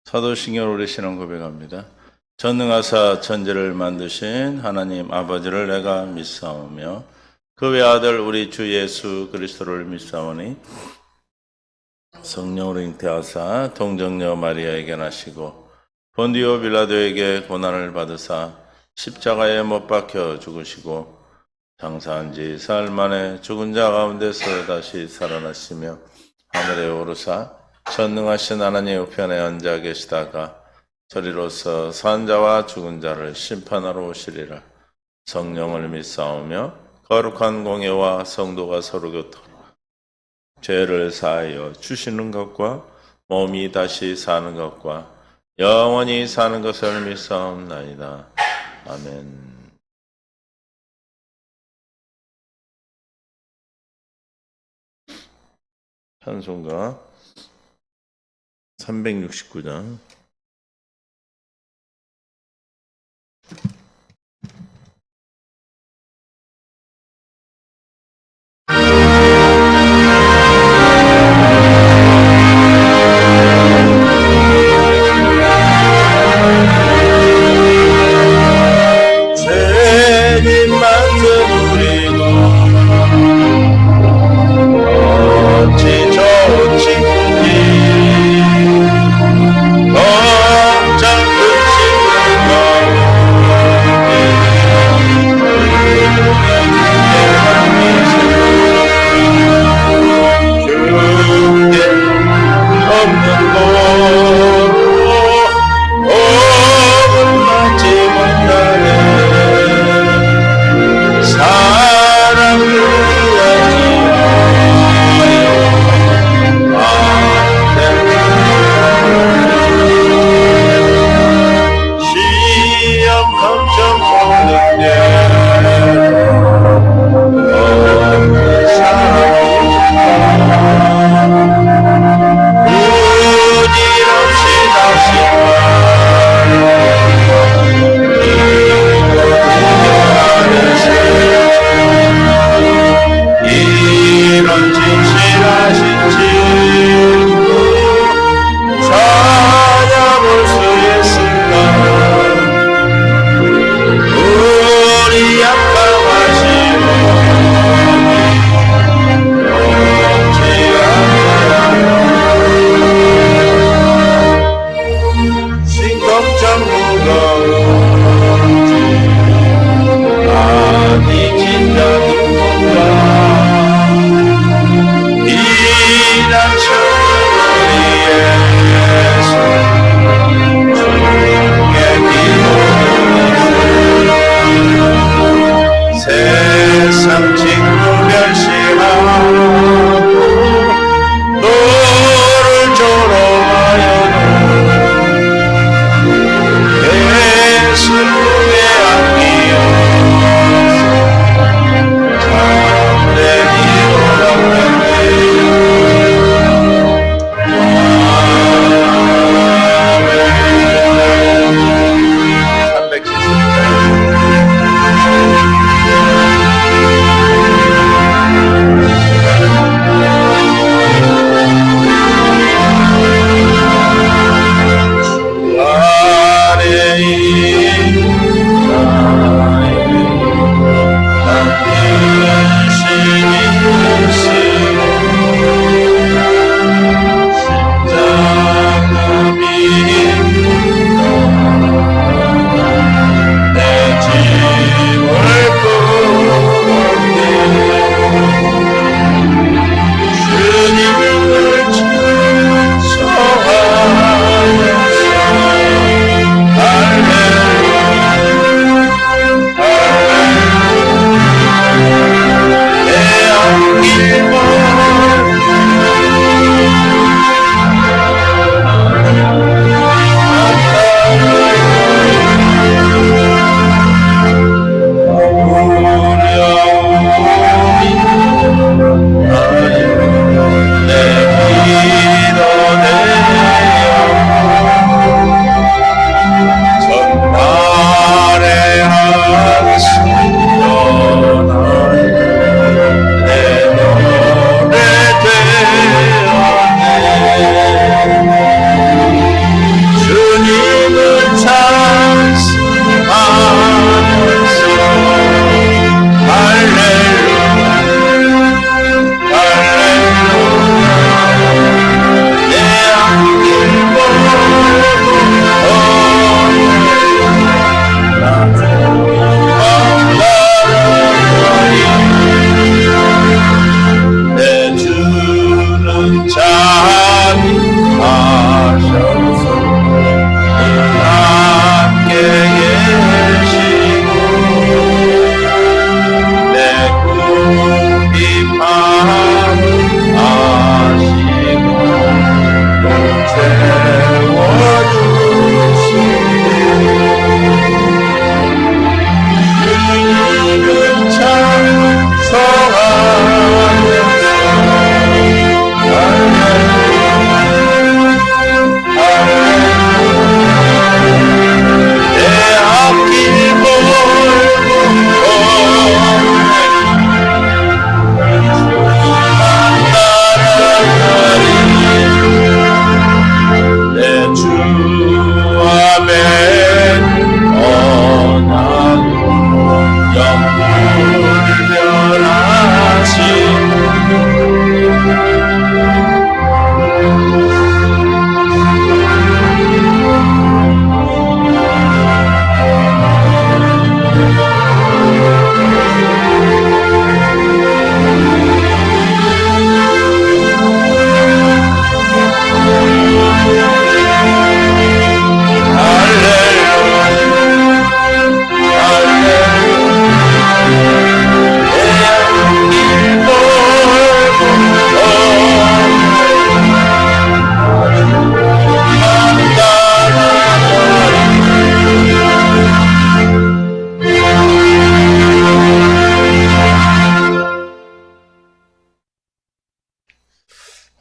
사도신경을 우리 신앙 고백합니다. 전능하사 천지를 만드신 하나님 아버지를 내가 믿사오며 그 외아들 우리 주 예수 그리스도를 믿사오니 성령으로 잉태하사 동정녀 마리아에게 나시고 본디오 빌라도에게 고난을 받으사 십자가에 못 박혀 죽으시고 장사한 지 사흘 만에 죽은 자 가운데서 다시 살아나시며 하늘에 오르사 전능하신 하나님 우편에 앉아 계시다가 저리로서 산 자와 죽은 자를 심판하러 오시리라. 성령을 믿사오며 거룩한 공예와 성도가 서로 교토록 죄를 사하여 주시는 것과 몸이 다시 사는 것과 영원히 사는 것을 믿사옵나이다. 아멘. 찬송가 369장. 어찌 좋지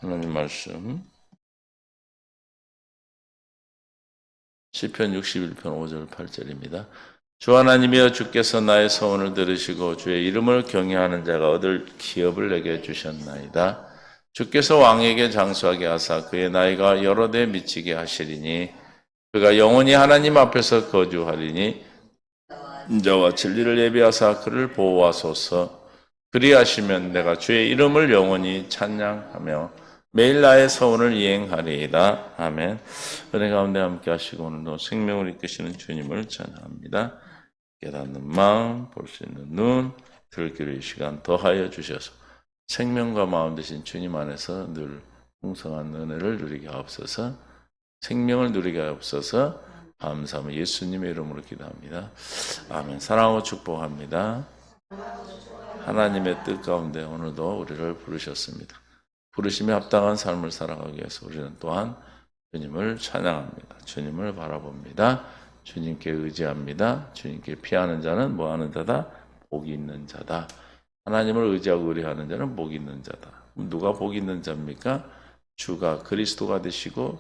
하나님 말씀 시편 61편 5절 8절입니다. 주 하나님이여 주께서 나의 소원을 들으시고 주의 이름을 경외하는 자가 얻을 기업을 내게 주셨나이다. 주께서 왕에게 장수하게 하사 그의 나이가 여러 대 미치게 하시리니 그가 영원히 하나님 앞에서 거주하리니 인자와 진리를 예비하사 그를 보호하소서. 그리하시면 내가 주의 이름을 영원히 찬양하며 매일 나의 소원을 이행하리이다. 아멘. 은혜 가운데 함께 하시고 오늘도 생명을 이끄시는 주님을 찬양합니다. 깨닫는 마음, 볼 수 있는 눈, 들기를 시간 더하여 주셔서 생명과 마음 되신 주님 안에서 늘 풍성한 은혜를 누리게 하옵소서. 생명을 누리게 하옵소서. 감사하며 예수님의 이름으로 기도합니다. 아멘. 사랑하고 축복합니다. 하나님의 뜻 가운데 오늘도 우리를 부르셨습니다. 부르심에 합당한 삶을 살아가기 위해서 우리는 또한 주님을 찬양합니다. 주님을 바라봅니다. 주님께 의지합니다. 주님께 피하는 자는 뭐하는 자다? 복이 있는 자다. 하나님을 의지하고 의뢰하는 자는 복이 있는 자다. 누가 복이 있는 자입니까? 주가 그리스도가 되시고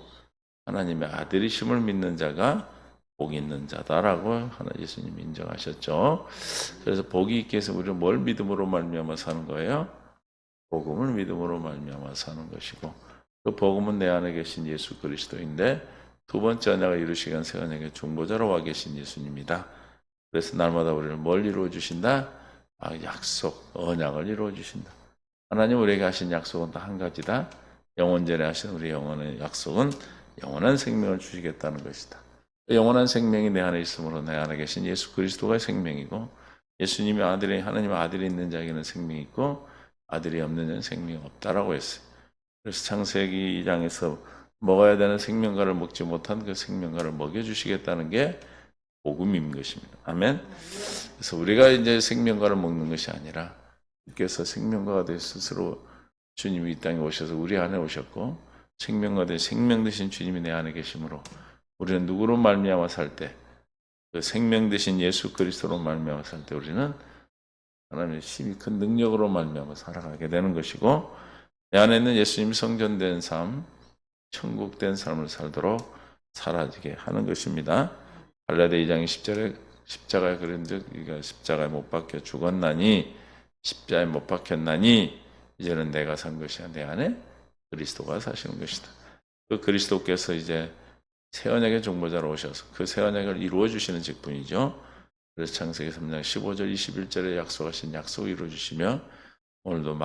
하나님의 아들이심을 믿는 자가 복이 있는 자다라고 하나 예수님이 인정하셨죠. 그래서 복이 있게 해서 우리는 뭘 믿음으로 말미암아 사는 거예요? 복음을 믿음으로 말미암아 사는 것이고 그 복음은 내 안에 계신 예수 그리스도인데 두 번째 언약을 이루시기 위한 새 언약의 중보자로 와 계신 예수님이다. 그래서 날마다 우리를 뭘 이루어 주신다? 약속, 언약을 이루어 주신다. 하나님 우리에게 하신 약속은 다 한 가지다. 영원전에 하신 우리 영원의 약속은 영원한 생명을 주시겠다는 것이다. 영원한 생명이 내 안에 있으므로 내 안에 계신 예수 그리스도가 생명이고 예수님이 아들이 하나님의 아들이 있는 자에게는 생명이 있고 아들이 없는 자는 생명이 없다라고 했어요. 그래서 창세기 2장에서 먹어야 되는 생명과를 먹지 못한 그 생명과를 먹여주시겠다는 게 복음인 것입니다. 아멘. 그래서 우리가 이제 생명과를 먹는 것이 아니라 주께서 생명과가 되 스스로 주님이 이 땅에 오셔서 우리 안에 오셨고 생명과 된 생명 되신 주님이 내 안에 계시므로 우리는 누구로 말미암아 살 때 그 생명 되신 예수 그리스도로 말미암아 살 때 우리는 하나님의 힘이 큰 능력으로 말미암아 살아가게 되는 것이고 내 안에 있는 예수님이 성전된 삶, 천국된 삶을 살도록 살아지게 하는 것입니다. 갈라디아 2장 10절에 십자가에 그런즉 네가 십자가에 못 박혀 죽었나니 십자가에 못 박혔나니 이제는 내가 산 것이 아니라 내 안에 그리스도가 사시는 것이다. 그 그리스도께서 이제 새 언약의 중보자로 오셔서 그 새 언약을 이루어 주시는 직분이죠. 그래서 창세기 3장 15절 21절에 약속하신 약속을 이루어 주시며 오늘도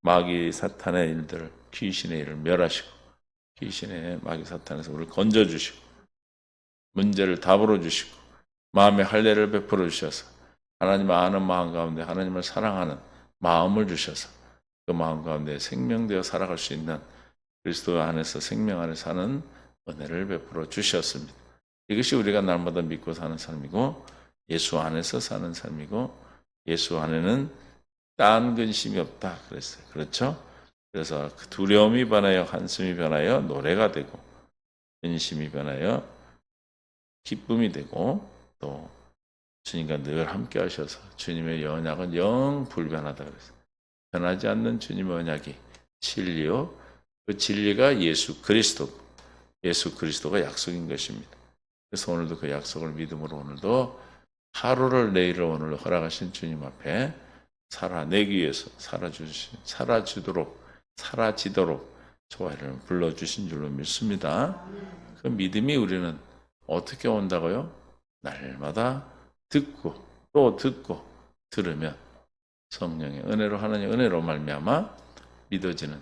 마귀 사탄의 일들을 귀신의 일을 멸하시고 귀신의 마귀 사탄에서 우리를 건져 주시고 문제를 답으로 주시고 마음의 할례를 베풀어 주셔서 하나님을 아는 마음 가운데 하나님을 사랑하는 마음을 주셔서 그 마음 가운데 생명되어 살아갈 수 있는 그리스도 안에서 생명 안에 사는 은혜를 베풀어 주셨습니다. 이것이 우리가 날마다 믿고 사는 삶이고 예수 안에서 사는 삶이고 예수 안에는 딴 근심이 없다 그랬어요. 그렇죠? 그래서 그 두려움이 변하여 한숨이 변하여 노래가 되고 근심이 변하여 기쁨이 되고 또 주님과 늘 함께 하셔서 주님의 언약은 영 불변하다 그랬어요. 변하지 않는 주님의 언약이 진리요. 그 진리가 예수 그리스도가 약속인 것입니다. 그래서 오늘도 그 약속을 믿음으로 오늘도 하루를 내일을 오늘 허락하신 주님 앞에 살아내기 위해서 사라지도록 저와 여러분을 불러주신 줄로 믿습니다. 그 믿음이 우리는 어떻게 온다고요? 날마다 듣고 또 듣고 들으면 성령의 은혜로 하나님의 은혜로 말미암아 믿어지는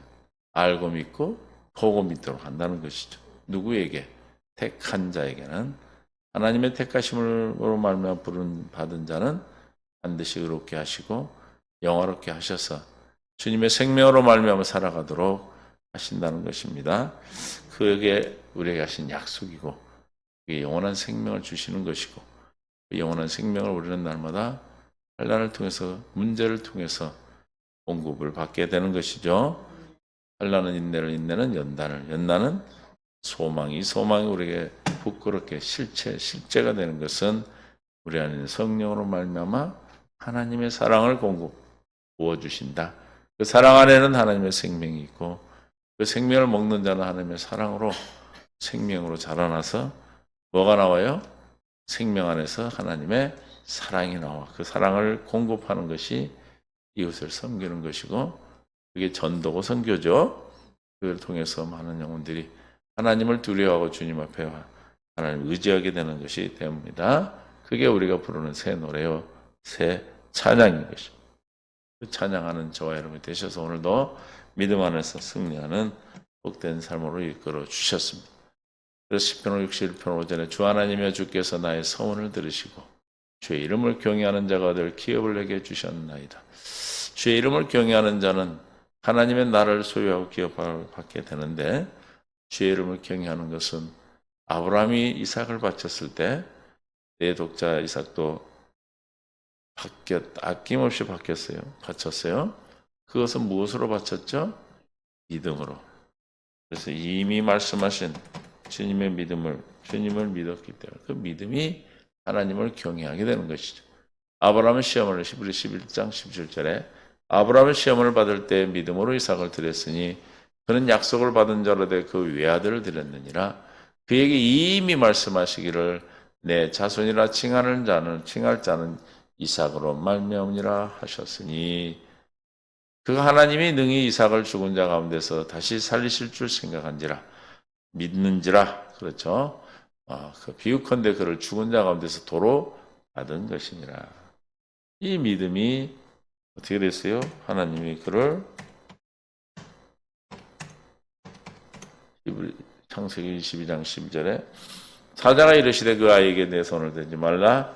알고 믿고 보고 믿도록 한다는 것이죠. 누구에게? 택한 자에게는 하나님의 택하심으로 말미암아 부른 받은 자는 반드시 의롭게 하시고 영화롭게 하셔서 주님의 생명으로 말미암아 살아가도록 하신다는 것입니다. 그게 우리에게 하신 약속이고 그게 영원한 생명을 주시는 것이고 그 영원한 생명을 우리는 날마다 환난을 통해서 문제를 통해서 공급을 받게 되는 것이죠. 환난은 인내는 연단은 소망이 우리에게 부끄럽게 실제가 되는 것은 우리 안에 있는 성령으로 말미암아 하나님의 사랑을 부어주신다. 그 사랑 안에는 하나님의 생명이 있고 그 생명을 먹는 자는 하나님의 사랑으로 생명으로 자라나서 뭐가 나와요? 생명 안에서 하나님의 사랑이 나와. 그 사랑을 공급하는 것이 이웃을 섬기는 것이고 그게 전도고 선교죠. 그걸 통해서 많은 영혼들이 하나님을 두려워하고 주님 앞에 하나님을 의지하게 되는 것이 됩니다. 그게 우리가 부르는 새 노래요. 새 찬양인 것입니다. 그 찬양하는 저와 여러분이 되셔서 오늘도 믿음 안에서 승리하는 복된 삶으로 이끌어 주셨습니다. 그래서 시편 61편 5절에 주 하나님이여 주께서 나의 서원을 들으시고 주의 이름을 경외하는 자가 될 기업을 내게 주셨나이다. 주의 이름을 경외하는 자는 하나님의 나라를 소유하고 기업을 받게 되는데 주의 이름을 경외하는 것은 아브라함이 이삭을 바쳤을 때 내 독자 이삭도 아낌없이 바쳤어요. 그것은 무엇으로 바쳤죠? 믿음으로. 그래서 이미 말씀하신 주님의 주님을 믿었기 때문에 그 믿음이 하나님을 경외하게 되는 것이죠. 아브라함은 시험을 히브리 11장 17절에 아브라함은 시험을 받을 때 믿음으로 이삭을 드렸으니 그는 약속을 받은 자로 돼 그 외아들을 드렸느니라. 그에게 이미 말씀하시기를 내 자손이라 칭할 자는 이삭으로 말미암으리라 하셨으니 그 하나님이 능히 이삭을 죽은 자 가운데서 다시 살리실 줄 생각한지라 믿는지라. 그렇죠. 그 비유컨대 그를 죽은 자 가운데서 도로 받은 것이니라. 이 믿음이 어떻게 됐어요? 하나님이 그를 창세기 22장 12절에 사자가 이르시되 그 아이에게 내 손을 대지 말라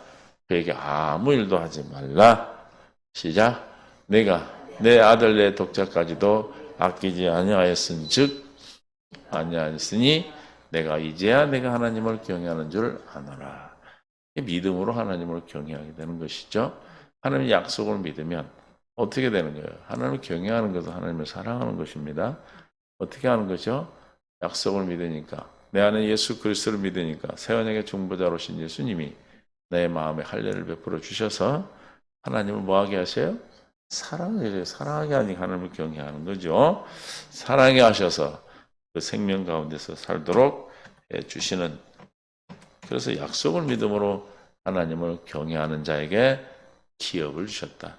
그에게 아무 일도 하지 말라. 시작. 내가 내 아들 내 독자까지도 아끼지 아니하였으니 내가 이제야 내가 하나님을 경외하는 줄 아노라. 믿음으로 하나님을 경외하게 되는 것이죠. 하나님의 약속을 믿으면 어떻게 되는 거예요? 하나님을 경외하는 것은 하나님을 사랑하는 것입니다. 어떻게 하는 거죠? 약속을 믿으니까 내 안에 예수 그리스도를 믿으니까 새 언약의 중보자로신 예수님이 내 마음에 할례를 베풀어 주셔서 하나님을 뭐하게 하세요? 사랑하게 하니 하나님을 경외하는 거죠. 사랑하게 하셔서 그 생명 가운데서 살도록 해주시는, 그래서 약속을 믿음으로 하나님을 경외하는 자에게 기업을 주셨다.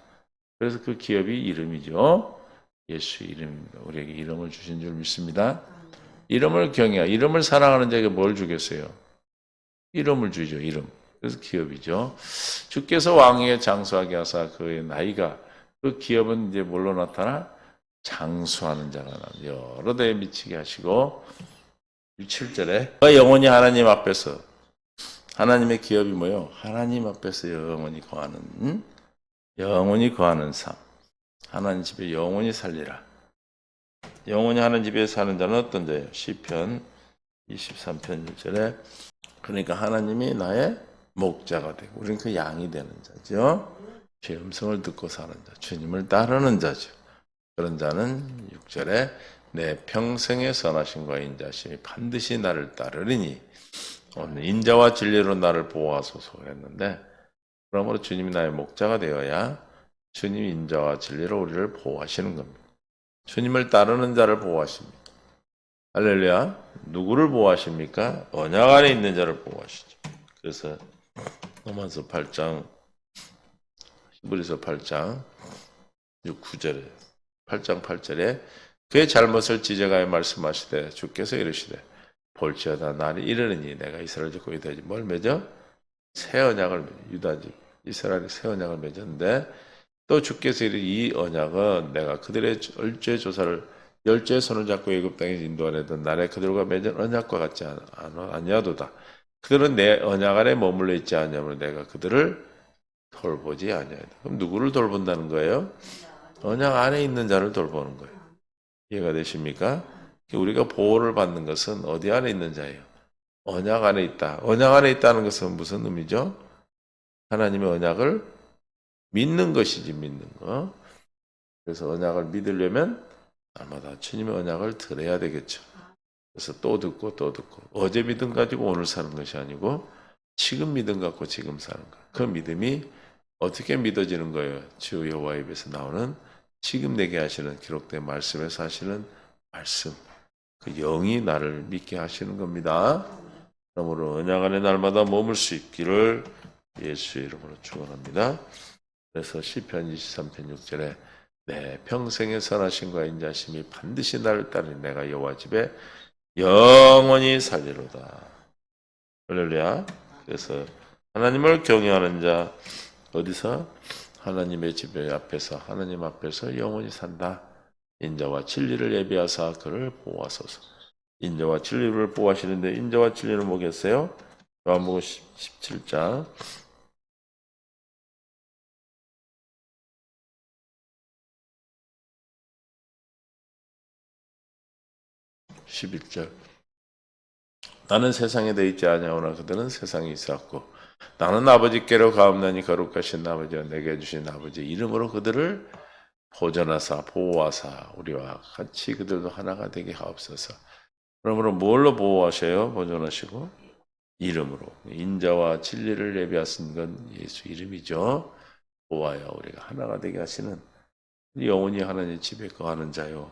그래서 그 기업이 이름이죠. 예수 이름입니다. 우리에게 이름을 주신 줄 믿습니다. 이름을 이름을 사랑하는 자에게 뭘 주겠어요? 이름을 주죠. 이름. 그래서 기업이죠. 주께서 왕위에 장수하게 하사 그의 나이가, 그 기업은 이제 뭘로 나타나? 장수하는 자가 여러 대에 미치게 하시고, 7절에 영원히 하나님 앞에서, 하나님의 기업이 뭐요? 하나님 앞에서 영원히 거하는 삶. 하나님 집에 영원히 살리라. 영원히 하나님 집에 사는 자는 어떤 자예요? 시편 23편 1절에 그러니까 하나님이 나의 목자가 되고 우리는 그 양이 되는 자죠. 주의 음성을 듣고 사는 자, 주님을 따르는 자죠. 그런 자는 6절에 내 평생의 선하심과 인자심이 반드시 나를 따르리니 오늘 인자와 진리로 나를 보호하소서 했는데, 그러므로 주님이 나의 목자가 되어야 주님이 인자와 진리로 우리를 보호하시는 겁니다. 주님을 따르는 자를 보호하십니다. 할렐루야. 누구를 보호하십니까? 언약 안에 있는 자를 보호하시죠. 그래서 로마서 8장, 히브리서 8장 9절에 8장 8절에 그의 잘못을 지적하여 말씀하시되 주께서 이르시되 볼지어다 날이 이르느니 내가 이스라엘 집 유다집 뭘 맺어? 새 언약을 유다집 이스라엘이 새 언약을 맺었는데, 또 주께서 이 언약은 내가 그들의 열죄 조사를 열죄의 손을 잡고 애굽 땅에 인도하려던 날에 그들과 맺은 언약과 같지 아니하도다. 그들은 내 언약 안에 머물러 있지 않냐면 내가 그들을 돌보지 아니하다. 그럼 누구를 돌본다는 거예요? 언약 안에 있는 자를 돌보는 거예요. 이해가 되십니까? 우리가 보호를 받는 것은 어디 안에 있는 자예요? 언약 안에 있다. 언약 안에 있다는 것은 무슨 의미죠? 하나님의 언약을 믿는 것이지, 믿는 거. 그래서 언약을 믿으려면 날마다 주님의 언약을 들어야 되겠죠. 그래서 또 듣고 또 듣고, 어제 믿음 가지고 오늘 사는 것이 아니고 지금 믿음 갖고 지금 사는 거. 그 믿음이 어떻게 믿어지는 거예요? 주 여호와 입에서 나오는 지금 내게 하시는 기록된 말씀에서 하시는 말씀, 그 영이 나를 믿게 하시는 겁니다. 그러므로 언약 안에 날마다 머물 수 있기를 예수의 이름으로 축원합니다. 그래서 시편 23편 6절에 내 평생의 선하심과 인자심이 반드시 나를 따르니 내가 여호와 집에 영원히 살리로다. 할렐루야. 그래서 하나님을 경외하는 자 어디서? 하나님의 집 앞에서 하나님 앞에서 영원히 산다. 인자와 진리를 예비하사 그를 보호하소서. 인자와 진리를 보호하시는데 인자와 진리는 뭐겠어요? 요한복음 17장 11절 나는 세상에 돼 있지 아니하오나 그들은 세상에 있었고 나는 아버지께로 가옵나니 거룩하신 아버지와 내게 주신 아버지 이름으로 그들을 보존하사 보호하사 우리와 같이 그들도 하나가 되게 하옵소서. 그러므로 뭘로 보호하셔요? 보존하시고 이름으로 인자와 진리를 예비하신 건 예수 이름이죠. 보호하여 우리가 하나가 되게 하시는 영원히 하나님 집에 거하는 자요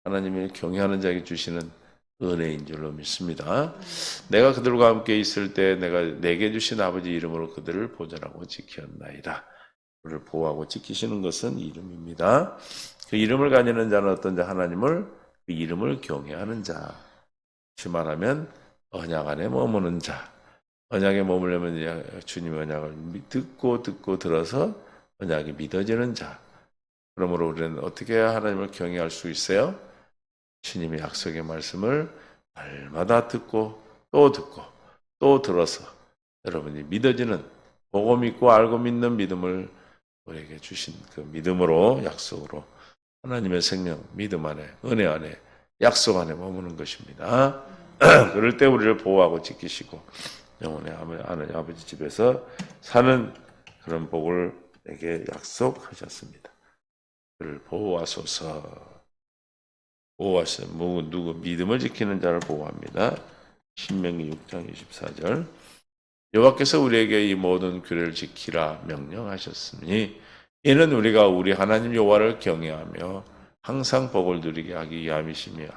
하나님을 경외하는 자에게 주시는 은혜인 줄로 믿습니다. 내가 그들과 함께 있을 때 내가 내게 주신 아버지 이름으로 그들을 보존하고 지켰나이다. 그를 보호하고 지키시는 것은 이름입니다. 그 이름을 가지는 자는 어떤 자? 하나님을 그 이름을 경외하는 자. 다시 말하면 언약 안에 머무는 자. 언약에 머물려면 주님의 언약을 듣고 들어서 언약이 믿어지는 자. 그러므로 우리는 어떻게 해야 하나님을 경외할 수 있어요? 주님의 약속의 말씀을 날마다 듣고 또 들어서 여러분이 믿어지는 보고 믿고 알고 믿는 믿음을 우리에게 주신 그 믿음으로 약속으로 하나님의 생명 믿음 안에 은혜 안에 약속 안에 머무는 것입니다. 그럴 때 우리를 보호하고 지키시고 영원히 하나님 아버지 집에서 사는 그런 복을 내게 약속하셨습니다. 그를 보호하소서. 보호하시는 누구 믿음을 지키는 자를 보호합니다. 신명기 6장 24절 여호와께서 우리에게 이 모든 규례를 지키라 명령하셨으니 이는 우리가 우리 하나님 여호와를 경외하며 항상 복을 누리게 하기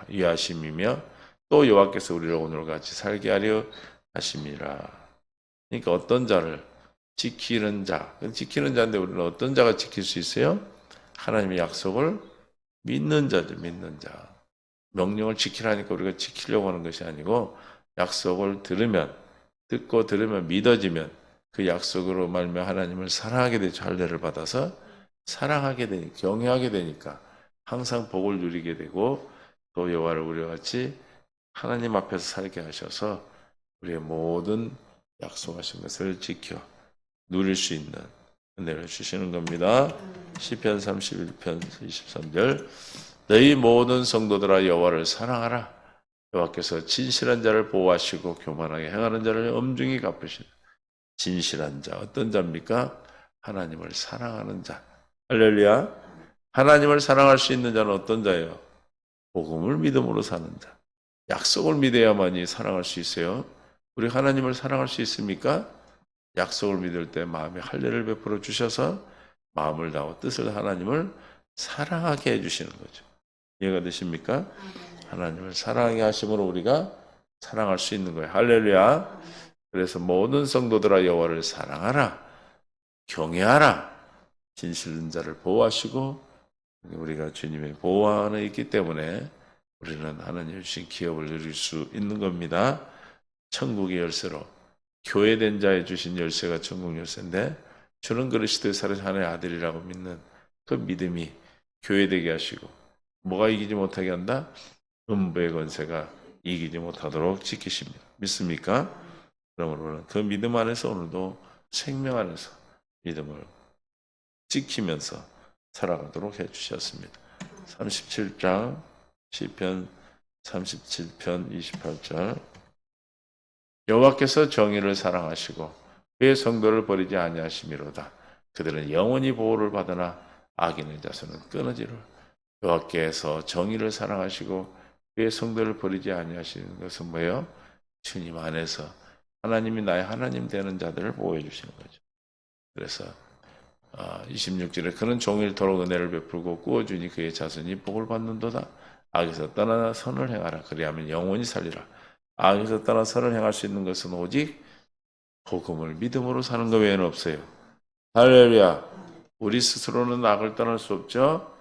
위하심이며 또 여호와께서 우리를 오늘과 같이 살게 하려 하심이라. 그러니까 어떤 자를 지키는 자인데 우리는 어떤 자가 지킬 수 있어요? 하나님의 약속을 믿는 자죠. 믿는 자. 명령을 지키라니까 우리가 지키려고 하는 것이 아니고 약속을 듣고 들으면 믿어지면 그 약속으로 말미암아 하나님을 사랑하게 되죠. 할례를 받아서 사랑하게 되니까 경외하게 되니까 항상 복을 누리게 되고 또 여호와를 우리와 같이 하나님 앞에서 살게 하셔서 우리의 모든 약속하신 것을 지켜 누릴 수 있는 은혜를 주시는 겁니다. 시편 31편 23절 너희 모든 성도들아 여호와를 사랑하라. 여호와께서 진실한 자를 보호하시고 교만하게 행하는 자를 엄중히 갚으시는 진실한 자 어떤 자입니까? 하나님을 사랑하는 자. 할렐루야. 하나님을 사랑할 수 있는 자는 어떤 자예요? 복음을 믿음으로 사는 자. 약속을 믿어야만이 사랑할 수 있어요. 우리 하나님을 사랑할 수 있습니까? 약속을 믿을 때 마음에 할례를 베풀어 주셔서 마음을 다하고 뜻을 하나님을 사랑하게 해주시는 거죠. 이해가 되십니까? 하나님을 사랑하게 하심으로 우리가 사랑할 수 있는 거예요. 할렐루야. 그래서 모든 성도들아 여호와를 사랑하라. 경외하라. 진실된 자를 보호하시고 우리가 주님의 보호 안에 있기 때문에 우리는 하나님 주신 기업을 누릴 수 있는 겁니다. 천국의 열쇠로 교회된 자에 주신 열쇠가 천국 열쇠인데 주는 그리스도의 살아신 하나님의 아들이라고 믿는 그 믿음이 교회되게 하시고 뭐가 이기지 못하게 한다? 음부의 권세가 이기지 못하도록 지키십니다. 믿습니까? 그러므로 그 믿음 안에서 오늘도 생명 안에서 믿음을 지키면서 살아가도록 해주셨습니다. 37장 시편 37편 28절 여호와께서 정의를 사랑하시고 그의 성도를 버리지 아니하심이로다. 그들은 영원히 보호를 받으나 악인의 자손은 끊어지리라. 여호와께서 정의를 사랑하시고 그의 성도를 버리지 아니하시는 것은 뭐예요? 주님 안에서 하나님이 나의 하나님 되는 자들을 보호해 주시는 거죠. 그래서 26절에 그는 종일토록 은혜를 베풀고 꾸어주니 그의 자손이 복을 받는도다. 악에서 떠나 선을 행하라. 그리하면 영원히 살리라. 악에서 떠나 선을 행할 수 있는 것은 오직 복음을 믿음으로 사는 것 외에는 없어요. 할렐루야. 우리 스스로는 악을 떠날 수 없죠.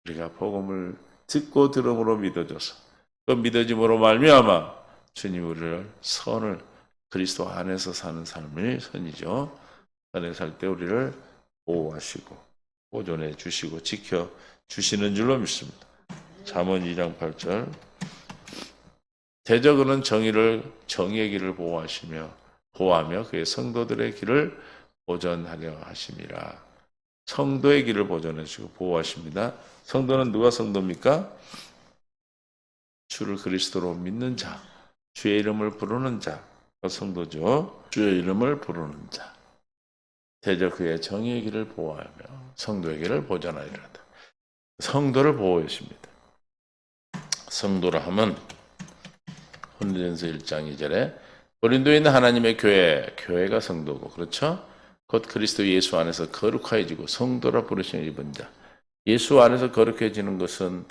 우리가 복음을 듣고 들음으로 믿어져서 그 믿어짐으로 말미암아 주님 우리를 선을 그리스도 안에서 사는 삶이 선이죠. 안에 살 때 우리를 보호하시고 보존해 주시고 지켜 주시는 줄로 믿습니다. 잠언 2장 8절 대적은 정의의 길을 보호하며 그의 성도들의 길을 보존하려 하심이라. 성도의 길을 보존해 주시고 보호하십니다. 성도는 누가 성도입니까? 주를 그리스도로 믿는 자, 주의 이름을 부르는 자가 성도죠. 주의 이름을 부르는 자. 대적 그의 정의의 길을 보호하며 성도의 길을 보존하리라. 성도를 보호해 주십니다. 성도라 하면 고린도전서 1장 2절에 고린도에 있는 하나님의 교회가 성도고 그렇죠? 곧 그리스도 예수 안에서 거룩하여지고 성도라 부르신 입은 자. 예수 안에서 거룩해지는 것은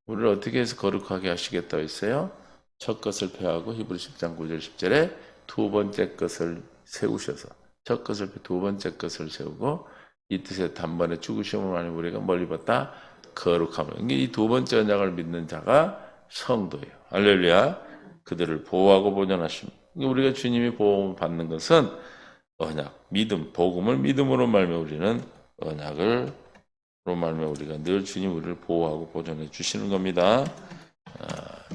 우리를 어떻게 해서 거룩하게 하시겠다고 했어요? 첫 것을 폐하고 히브리 10장 9절 10절에 두 번째 것을 세우셔서 첫 것을 두 번째 것을 세우고 이 뜻에 단번에 죽으심을 하니 우리가 멀리 봤다 거룩함을. 이 두 번째 언약을 믿는 자가 성도예요. 할렐루야. 그들을 보호하고 보존하십니다. 우리가 주님이 보호 받는 것은 언약, 믿음, 복음을 믿음으로 말며 우리는 언약을 말며 우리가 늘 주님 우리를 보호하고 보존해 주시는 겁니다.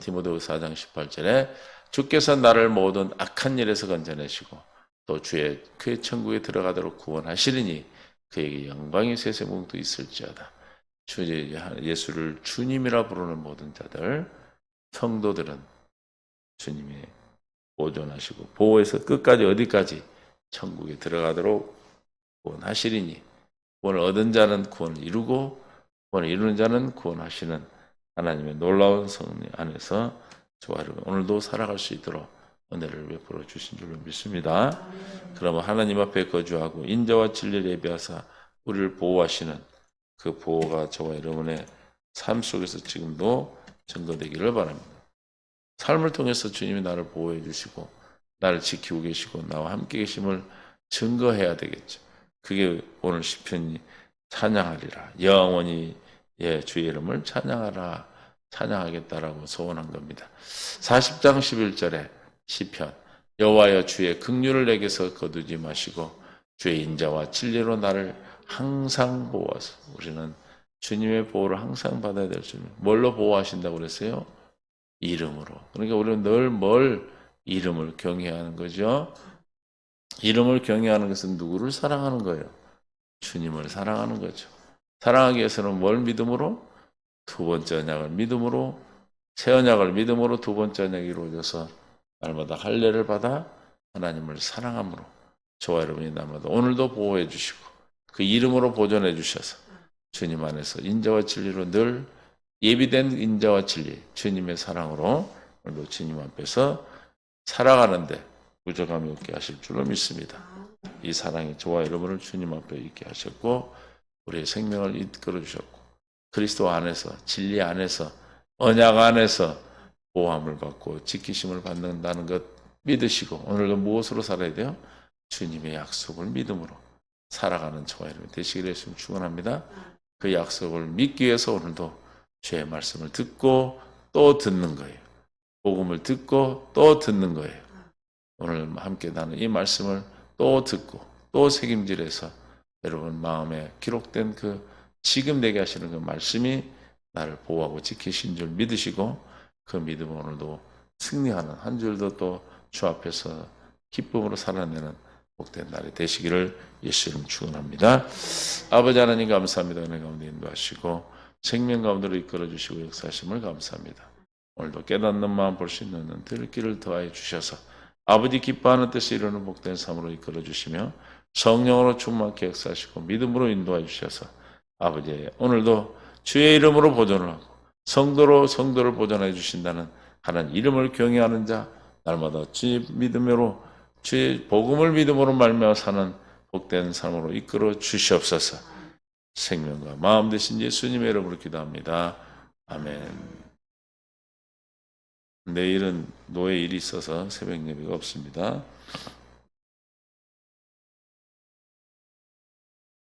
디모데후서 4장 18절에 주께서 나를 모든 악한 일에서 건져내시고 또 그의 천국에 들어가도록 구원하시리니 그에게 영광이 세세무궁도 있을지어다. 예수를 주님이라 부르는 모든 자들, 성도들은 주님이 보존하시고 보호해서 끝까지 어디까지 천국에 들어가도록 구원하시리니 구원을 얻은 자는 구원을 이루고 구원을 이루는 자는 구원하시는 하나님의 놀라운 섭리 안에서 저와 여러분 오늘도 살아갈 수 있도록 은혜를 베풀어 주신 줄로 믿습니다. 그러면 하나님 앞에 거주하고 인자와 진리를 예비하사 우리를 보호하시는 그 보호가 저와 여러분의 삶 속에서 지금도 증거되기를 바랍니다. 삶을 통해서 주님이 나를 보호해 주시고 나를 지키고 계시고 나와 함께 계심을 증거해야 되겠죠. 그게 오늘 시편이 찬양하리라. 영원히 주의 이름을 찬양하라. 찬양하겠다라고 소원한 겁니다. 40장 11절에 시편 여호와여 주의 긍휼을 내게서 거두지 마시고 주의 인자와 진리로 나를 항상 보호하소서. 우리는 주님의 보호를 항상 받아야 될 줄. 뭘로 보호하신다고 그랬어요? 이름으로. 그러니까 우리는 늘 이름을 경외하는 거죠. 이름을 경외하는 것은 누구를 사랑하는 거예요? 주님을 사랑하는 거죠. 사랑하기 위해서는 뭘 믿음으로? 두 번째 언약을 믿음으로, 새 언약을 믿음으로 두 번째 언약이 이루어져서 날마다 할례를 받아 하나님을 사랑함으로 저와 여러분이 날마다 오늘도 보호해 주시고 그 이름으로 보존해 주셔서 주님 안에서 인자와 진리로 늘 예비된 인자와 진리, 주님의 사랑으로 오늘도 주님 앞에서 살아가는데 부족함이 없게 하실 줄로 믿습니다. 이 사랑이 저와 여러분을 주님 앞에 있게 하셨고 우리의 생명을 이끌어 주셨고 그리스도 안에서 진리 안에서 언약 안에서 보호함을 받고 지키심을 받는다는 것 믿으시고 오늘도 무엇으로 살아야 돼요? 주님의 약속을 믿음으로 살아가는 저와 여러분 되시기를 예수님 축원합니다. 그 약속을 믿기 위해서 오늘도 주의 말씀을 듣고 또 듣는 거예요. 복음을 듣고 또 듣는 거예요. 오늘 함께 나눈 이 말씀을 또 듣고 또 책임질해서 여러분 마음에 기록된 그 지금 내게 하시는 그 말씀이 나를 보호하고 지키신 줄 믿으시고 그 믿음 오늘도 승리하는 한 줄도 또 주 앞에서 기쁨으로 살아내는 복된 날이 되시기를 예수님 축원합니다. 아버지 하나님 감사합니다. 은혜 가운데 인도하시고 생명 가운데로 이끌어 주시고 역사하심을 감사합니다. 오늘도 깨닫는 마음 볼 수 있는 눈 들기를 더하여 주셔서 아버지 기뻐하는 뜻을 이루는 복된 삶으로 이끌어 주시며 성령으로 충만케 역사하시고 믿음으로 인도하여 주셔서 아버지 오늘도 주의 이름으로 보존을 하고 성도를 보존해 주신다는 하나님 이름을 경외하는 자 날마다 주의 믿음으로 주의 복음을 믿음으로 말미암아 사는 복된 삶으로 이끌어 주시옵소서. 생명과 마음 되신 예수님의 이름으로 기도합니다. 아멘. 내일은 노예 일이 있어서 새벽 예배가 없습니다.